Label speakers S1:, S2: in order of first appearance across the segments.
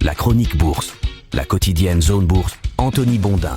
S1: La chronique bourse, la quotidienne Zone Bourse, Anthony Bondin.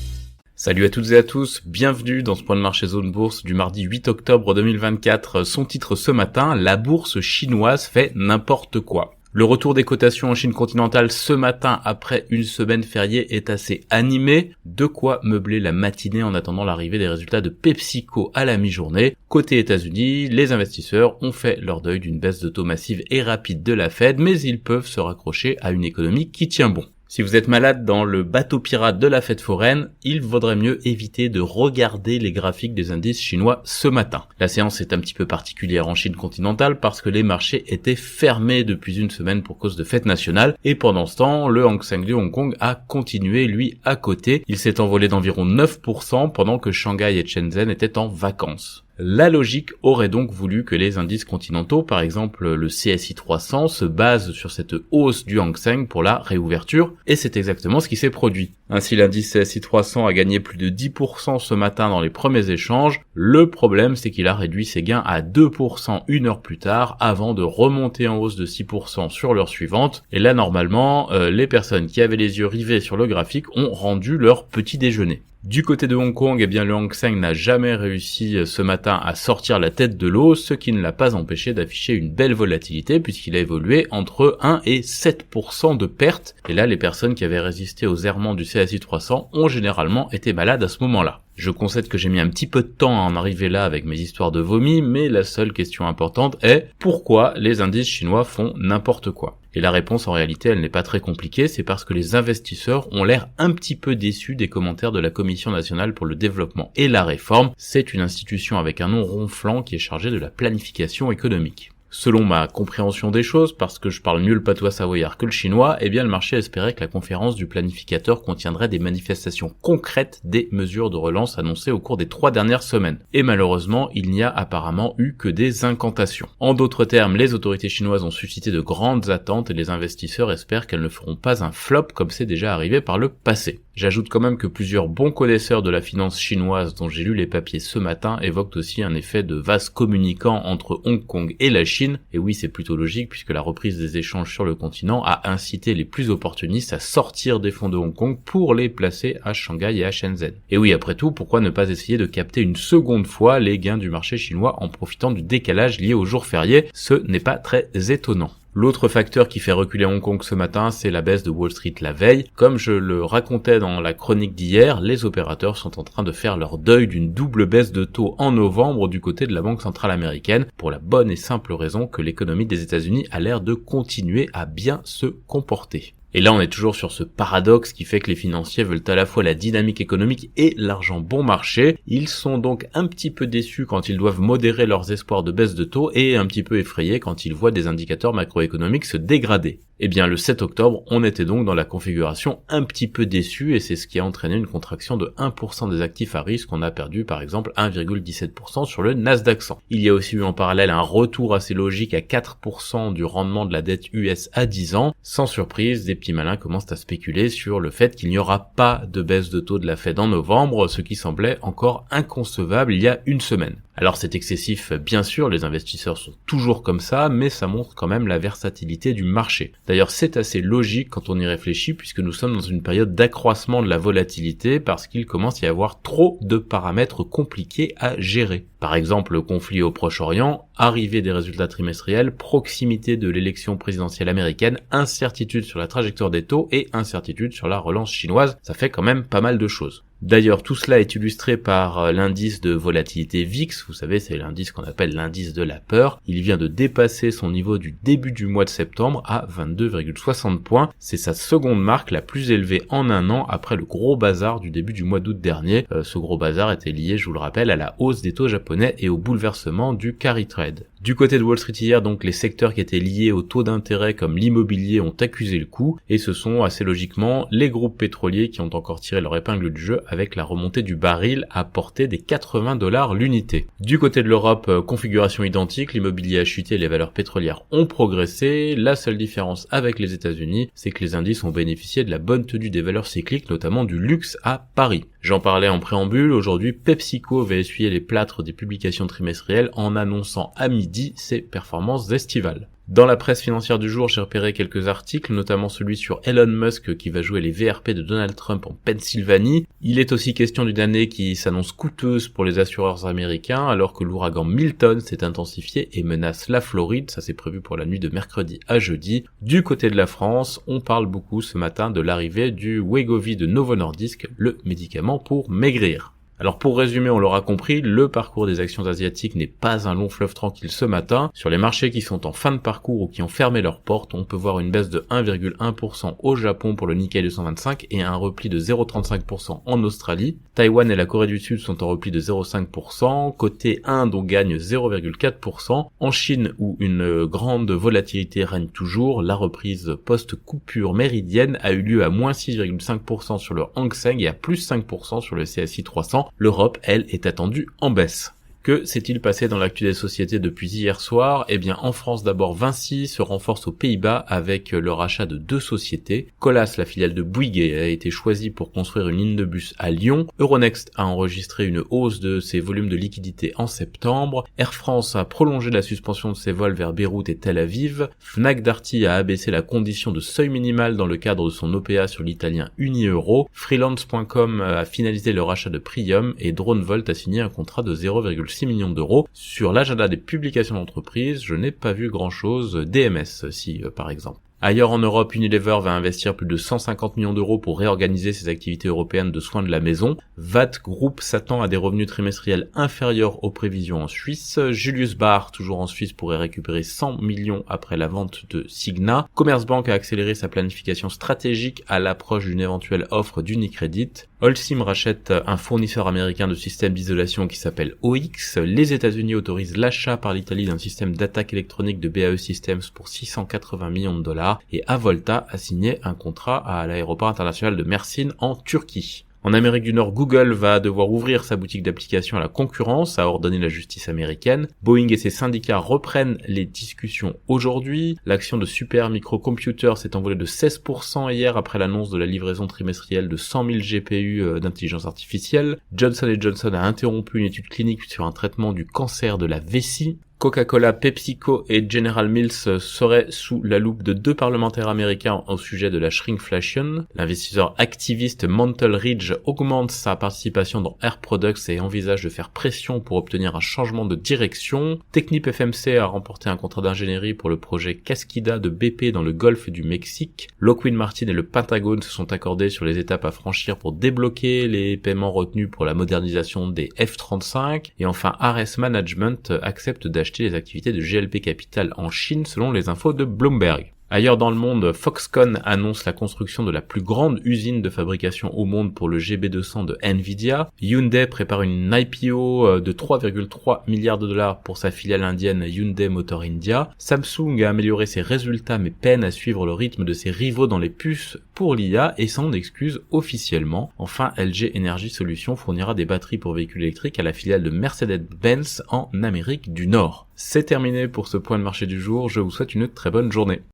S2: Salut à toutes et à tous, bienvenue dans ce point de marché Zone Bourse du mardi 8 octobre 2024. Son titre ce matin, la bourse chinoise fait n'importe quoi. Le retour des cotations en Chine continentale ce matin après une semaine fériée est assez animé, de quoi meubler la matinée en attendant l'arrivée des résultats de PepsiCo à la mi-journée. Côté États-Unis, les investisseurs ont fait leur deuil d'une baisse de taux massive et rapide de la Fed, mais ils peuvent se raccrocher à une économie qui tient bon. Si vous êtes malade dans le bateau pirate de la fête foraine, il vaudrait mieux éviter de regarder les graphiques des indices chinois ce matin. La séance est un petit peu particulière en Chine continentale parce que les marchés étaient fermés depuis une semaine pour cause de fête nationale et pendant ce temps, le Hang Seng de Hong Kong a continué lui à côté. Il s'est envolé d'environ 9% pendant que Shanghai et Shenzhen étaient en vacances. La logique aurait donc voulu que les indices continentaux, par exemple le CSI 300, se basent sur cette hausse du Hang Seng pour la réouverture, et c'est exactement ce qui s'est produit. Ainsi, l'indice CSI 300 a gagné plus de 10% ce matin dans les premiers échanges. Le problème, c'est qu'il a réduit ses gains à 2% une heure plus tard, avant de remonter en hausse de 6% sur l'heure suivante. Et là, normalement, les personnes qui avaient les yeux rivés sur le graphique ont rendu leur petit déjeuner. Du côté de Hong Kong, eh bien le Hang Seng n'a jamais réussi ce matin à sortir la tête de l'eau, ce qui ne l'a pas empêché d'afficher une belle volatilité puisqu'il a évolué entre 1 et 7% de pertes. Et là, les personnes qui avaient résisté aux errements du CSI 300 ont généralement été malades à ce moment-là. Je concède que j'ai mis un petit peu de temps à en arriver là avec mes histoires de vomi, mais la seule question importante est pourquoi les indices chinois font n'importe quoi. Et la réponse en réalité elle n'est pas très compliquée, c'est parce que les investisseurs ont l'air un petit peu déçus des commentaires de la Commission nationale pour le développement et la réforme. C'est une institution avec un nom ronflant qui est chargée de la planification économique. Selon ma compréhension des choses, parce que je parle mieux le patois savoyard que le chinois, eh bien le marché espérait que la conférence du planificateur contiendrait des manifestations concrètes des mesures de relance annoncées au cours des 3 dernières semaines. Et malheureusement, il n'y a apparemment eu que des incantations. En d'autres termes, les autorités chinoises ont suscité de grandes attentes et les investisseurs espèrent qu'elles ne feront pas un flop comme c'est déjà arrivé par le passé. J'ajoute quand même que plusieurs bons connaisseurs de la finance chinoise dont j'ai lu les papiers ce matin évoquent aussi un effet de vase communicant entre Hong Kong et la Chine. Et oui, c'est plutôt logique puisque la reprise des échanges sur le continent a incité les plus opportunistes à sortir des fonds de Hong Kong pour les placer à Shanghai et à Shenzhen. Et oui, après tout, pourquoi ne pas essayer de capter une seconde fois les gains du marché chinois en profitant du décalage lié aux jours fériés? Ce n'est pas très étonnant. L'autre facteur qui fait reculer Hong Kong ce matin, c'est la baisse de Wall Street la veille. Comme je le racontais dans la chronique d'hier, les opérateurs sont en train de faire leur deuil d'une double baisse de taux en novembre du côté de la Banque centrale américaine, pour la bonne et simple raison que l'économie des États-Unis a l'air de continuer à bien se comporter. Et là, on est toujours sur ce paradoxe qui fait que les financiers veulent à la fois la dynamique économique et l'argent bon marché. Ils sont donc un petit peu déçus quand ils doivent modérer leurs espoirs de baisse de taux et un petit peu effrayés quand ils voient des indicateurs macroéconomiques se dégrader. Eh bien, le 7 octobre, on était donc dans la configuration un petit peu déçue et c'est ce qui a entraîné une contraction de 1% des actifs à risque. On a perdu par exemple 1,17% sur le Nasdaq 100. Il y a aussi eu en parallèle un retour assez logique à 4% du rendement de la dette US à 10 ans. Sans surprise, des petits malins commencent à spéculer sur le fait qu'il n'y aura pas de baisse de taux de la Fed en novembre, ce qui semblait encore inconcevable il y a une semaine. Alors c'est excessif, bien sûr, les investisseurs sont toujours comme ça, mais ça montre quand même la versatilité du marché. D'ailleurs, c'est assez logique quand on y réfléchit, puisque nous sommes dans une période d'accroissement de la volatilité, parce qu'il commence à y avoir trop de paramètres compliqués à gérer. Par exemple, le conflit au Proche-Orient, arrivée des résultats trimestriels, proximité de l'élection présidentielle américaine, incertitude sur la trajectoire des taux et incertitude sur la relance chinoise, ça fait quand même pas mal de choses. D'ailleurs, tout cela est illustré par l'indice de volatilité VIX, vous savez, c'est l'indice qu'on appelle l'indice de la peur. Il vient de dépasser son niveau du début du mois de septembre à 22,60 points. C'est sa seconde marque la plus élevée en un an après le gros bazar du début du mois d'août dernier. Ce gros bazar était lié, je vous le rappelle, à la hausse des taux japonais et au bouleversement du carry trade. Du côté de Wall Street hier, donc les secteurs qui étaient liés au taux d'intérêt comme l'immobilier ont accusé le coup et ce sont assez logiquement les groupes pétroliers qui ont encore tiré leur épingle du jeu avec la remontée du baril à portée des 80 $ l'unité. Du côté de l'Europe, configuration identique, l'immobilier a chuté et les valeurs pétrolières ont progressé. La seule différence avec les États-Unis, c'est que les indices ont bénéficié de la bonne tenue des valeurs cycliques, notamment du luxe à Paris. J'en parlais en préambule, aujourd'hui PepsiCo va essuyer les plâtres des publications trimestrielles en annonçant à midi ses performances estivales. Dans la presse financière du jour, j'ai repéré quelques articles, notamment celui sur Elon Musk qui va jouer les VRP de Donald Trump en Pennsylvanie. Il est aussi question d'une année qui s'annonce coûteuse pour les assureurs américains, alors que l'ouragan Milton s'est intensifié et menace la Floride. Ça c'est prévu pour la nuit de mercredi à jeudi. Du côté de la France, on parle beaucoup ce matin de l'arrivée du Wegovy de Novo Nordisk, le médicament pour maigrir. Alors pour résumer, on l'aura compris, le parcours des actions asiatiques n'est pas un long fleuve tranquille ce matin. Sur les marchés qui sont en fin de parcours ou qui ont fermé leurs portes, on peut voir une baisse de 1,1% au Japon pour le Nikkei 225 et un repli de 0,35% en Australie. Taïwan et la Corée du Sud sont en repli de 0,5%. Côté Inde, on gagne 0,4%. En Chine, où une grande volatilité règne toujours, la reprise post-coupure méridienne a eu lieu à moins 6,5% sur le Hang Seng et à plus 5% sur le CSI 300. L'Europe, elle, est attendue en baisse. Que s'est-il passé dans l'actu des sociétés depuis hier soir ? Eh bien, en France d'abord, Vinci se renforce aux Pays-Bas avec le rachat de 2 sociétés. Colas, la filiale de Bouygues, a été choisie pour construire une ligne de bus à Lyon. Euronext a enregistré une hausse de ses volumes de liquidité en septembre. Air France a prolongé la suspension de ses vols vers Beyrouth et Tel Aviv. Fnac Darty a abaissé la condition de seuil minimal dans le cadre de son OPA sur l'italien Unieuro. Freelance.com a finalisé le rachat de Prium et DroneVolt a signé un contrat de 0,6 millions d'euros. Sur l'agenda des publications d'entreprise, je n'ai pas vu grand-chose. DMS, par exemple. Ailleurs en Europe, Unilever va investir plus de 150 millions d'euros pour réorganiser ses activités européennes de soins de la maison. VAT Group s'attend à des revenus trimestriels inférieurs aux prévisions en Suisse. Julius Baer, toujours en Suisse, pourrait récupérer 100 millions après la vente de Signa. Commerzbank a accéléré sa planification stratégique à l'approche d'une éventuelle offre d'Unicredit. Holcim rachète un fournisseur américain de systèmes d'isolation qui s'appelle OX. Les États-Unis autorisent l'achat par l'Italie d'un système d'attaque électronique de BAE Systems pour 680 millions de dollars et Avolta a signé un contrat à l'aéroport international de Mersin en Turquie. En Amérique du Nord, Google va devoir ouvrir sa boutique d'applications à la concurrence, a ordonné la justice américaine. Boeing et ses syndicats reprennent les discussions aujourd'hui. L'action de Super Microcomputer s'est envolée de 16% hier après l'annonce de la livraison trimestrielle de 100 000 GPU d'intelligence artificielle. Johnson & Johnson a interrompu une étude clinique sur un traitement du cancer de la vessie. Coca-Cola, PepsiCo et General Mills seraient sous la loupe de 2 parlementaires américains au sujet de la shrinkflation. L'investisseur activiste Mantle Ridge augmente sa participation dans Air Products et envisage de faire pression pour obtenir un changement de direction. Technip FMC a remporté un contrat d'ingénierie pour le projet Kaskida de BP dans le golfe du Mexique. Lockheed Martin et le Pentagone se sont accordés sur les étapes à franchir pour débloquer les paiements retenus pour la modernisation des F-35. Et enfin, Ares Management accepte d'acheter les activités de GLP Capital en Chine selon les infos de Bloomberg. Ailleurs dans le monde, Foxconn annonce la construction de la plus grande usine de fabrication au monde pour le GB200 de Nvidia. Hyundai prépare une IPO de 3,3 milliards de dollars pour sa filiale indienne Hyundai Motor India. Samsung a amélioré ses résultats mais peine à suivre le rythme de ses rivaux dans les puces pour l'IA et s'en excuse officiellement. Enfin, LG Energy Solutions fournira des batteries pour véhicules électriques à la filiale de Mercedes-Benz en Amérique du Nord. C'est terminé pour ce point de marché du jour, je vous souhaite une très bonne journée.